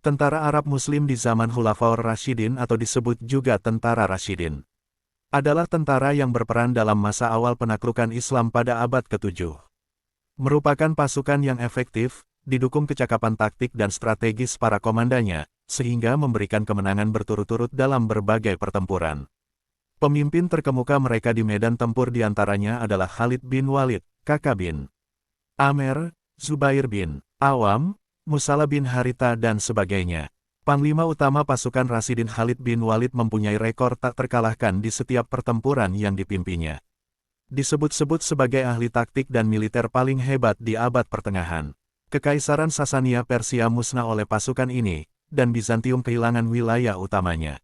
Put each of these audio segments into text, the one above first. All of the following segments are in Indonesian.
Tentara Arab Muslim di zaman Khulafaur Rasyidin atau disebut juga Tentara Rasyidin, adalah tentara yang berperan dalam masa awal penaklukan Islam pada abad ke-7. Merupakan pasukan yang efektif, didukung kecakapan taktik dan strategis para komandannya, sehingga memberikan kemenangan berturut-turut dalam berbagai pertempuran. Pemimpin terkemuka mereka di medan tempur diantaranya adalah Khalid bin Walid, Kakak bin Amer, Zubair bin Awam, Musalah bin Haritha dan sebagainya. Panglima utama pasukan Rasyidin Khalid bin Walid mempunyai rekor tak terkalahkan di setiap pertempuran yang dipimpinnya. Disebut-sebut sebagai ahli taktik dan militer paling hebat di abad pertengahan. Kekaisaran Sasania Persia musnah oleh pasukan ini, dan Bizantium kehilangan wilayah utamanya.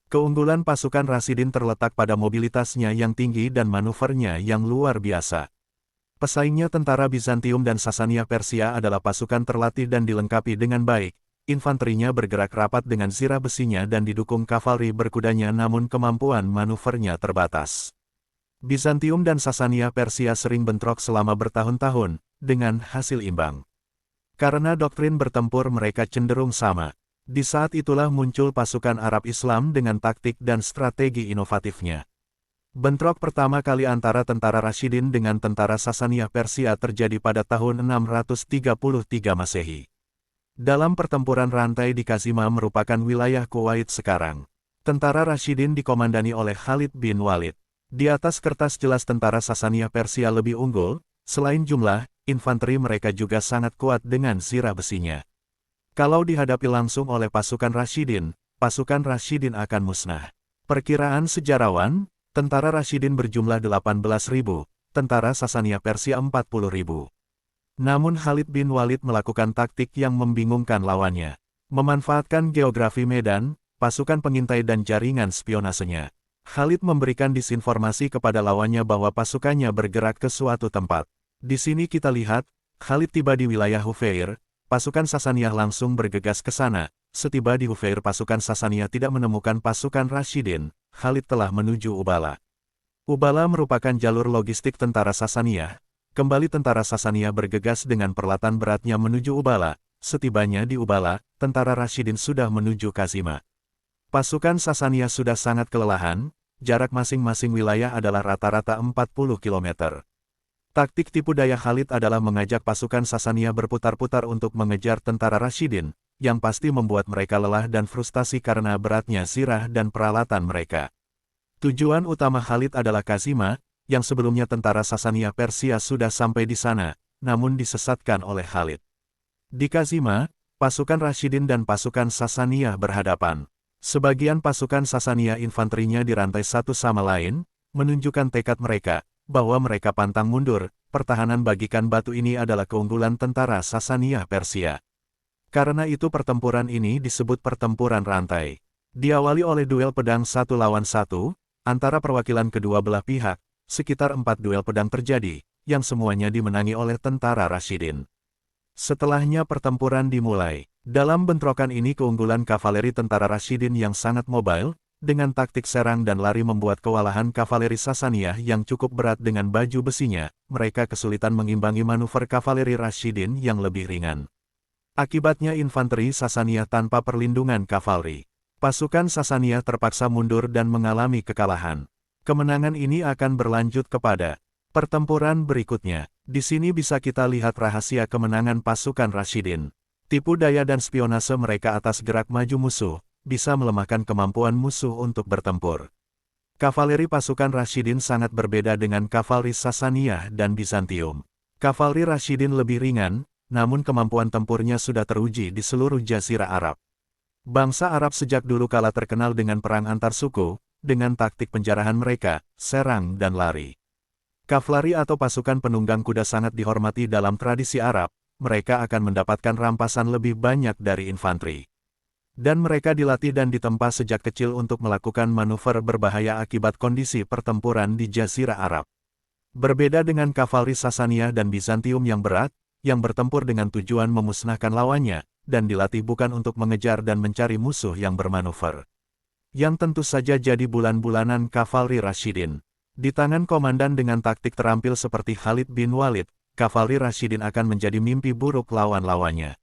Keunggulan pasukan Rasyidin terletak pada mobilitasnya yang tinggi dan manuvernya yang luar biasa. Pesaingnya tentara Bizantium dan Sasania Persia adalah pasukan terlatih dan dilengkapi dengan baik, infanterinya bergerak rapat dengan zirah besinya dan didukung kavalri berkudanya namun kemampuan manuvernya terbatas. Bizantium dan Sasania Persia sering bentrok selama bertahun-tahun, dengan hasil imbang. Karena doktrin bertempur mereka cenderung sama. Di saat itulah muncul pasukan Arab Islam dengan taktik dan strategi inovatifnya. Bentrok pertama kali antara tentara Rasyidin dengan tentara Sasania Persia terjadi pada tahun 633 Masehi. Dalam pertempuran rantai di Kazima merupakan wilayah Kuwait sekarang. Tentara Rasyidin dikomandani oleh Khalid bin Walid. Di atas kertas jelas tentara Sasania Persia lebih unggul, selain jumlah, infanteri mereka juga sangat kuat dengan zirah besinya. Kalau dihadapi langsung oleh pasukan Rasyidin akan musnah. Perkiraan sejarawan, tentara Rasyidin berjumlah 18.000, tentara Sasania Persia 40.000. Namun Khalid bin Walid melakukan taktik yang membingungkan lawannya. Memanfaatkan geografi medan, pasukan pengintai dan jaringan spionasenya. Khalid memberikan disinformasi kepada lawannya bahwa pasukannya bergerak ke suatu tempat. Di sini kita lihat, Khalid tiba di wilayah Hufair, pasukan Sasania langsung bergegas ke sana. Setiba di Hufair pasukan Sasania tidak menemukan pasukan Rasyidin, Khalid telah menuju Ubala. Ubala merupakan jalur logistik tentara Sasania. Kembali tentara Sasania bergegas dengan peralatan beratnya menuju Ubala. Setibanya di Ubala, tentara Rasyidin sudah menuju Kazima. Pasukan Sasania sudah sangat kelelahan, jarak masing-masing wilayah adalah rata-rata 40 km. Taktik tipu daya Khalid adalah mengajak pasukan Sasania berputar-putar untuk mengejar tentara Rasyidin, yang pasti membuat mereka lelah dan frustasi karena beratnya zirah dan peralatan mereka. Tujuan utama Khalid adalah Kazima, yang sebelumnya tentara Sasania Persia sudah sampai di sana, namun disesatkan oleh Khalid. Di Kazima, pasukan Rasyidin dan pasukan Sasania berhadapan. Sebagian pasukan Sasania infanterinya dirantai satu sama lain, menunjukkan tekad mereka, bahwa mereka pantang mundur. Pertahanan bagikan batu ini adalah keunggulan tentara Sasania Persia. Karena itu pertempuran ini disebut pertempuran rantai. Diawali oleh duel pedang 1 lawan 1, antara perwakilan kedua belah pihak, sekitar 4 duel pedang terjadi, yang semuanya dimenangi oleh tentara Rasyidin. Setelahnya pertempuran dimulai. Dalam bentrokan ini keunggulan kavaleri tentara Rasyidin yang sangat mobile, dengan taktik serang dan lari membuat kewalahan kavaleri Sasania yang cukup berat dengan baju besinya, mereka kesulitan mengimbangi manuver kavaleri Rasyidin yang lebih ringan. Akibatnya infanteri Sasania tanpa perlindungan kavalri. Pasukan Sasania terpaksa mundur dan mengalami kekalahan. Kemenangan ini akan berlanjut kepada pertempuran berikutnya. Di sini bisa kita lihat rahasia kemenangan pasukan Rasyidin. Tipu daya dan spionase mereka atas gerak maju musuh, bisa melemahkan kemampuan musuh untuk bertempur. Kavaleri pasukan Rasyidin sangat berbeda dengan kavalri Sasania dan Bizantium. Kavalri Rasyidin lebih ringan, namun kemampuan tempurnya sudah teruji di seluruh jazirah Arab. Bangsa Arab sejak dulu kala terkenal dengan perang antar suku, dengan taktik penjarahan mereka, serang dan lari. Kavaleri atau pasukan penunggang kuda sangat dihormati dalam tradisi Arab, mereka akan mendapatkan rampasan lebih banyak dari infanteri. Dan mereka dilatih dan ditempa sejak kecil untuk melakukan manuver berbahaya akibat kondisi pertempuran di Jazirah Arab. Berbeda dengan kavalri Sasania dan Bizantium yang berat, yang bertempur dengan tujuan memusnahkan lawannya, dan dilatih bukan untuk mengejar dan mencari musuh yang bermanuver. Yang tentu saja jadi bulan-bulanan kavalri Rasyidin. Di tangan komandan dengan taktik terampil seperti Khalid bin Walid, kavalri Rasyidin akan menjadi mimpi buruk lawan-lawannya.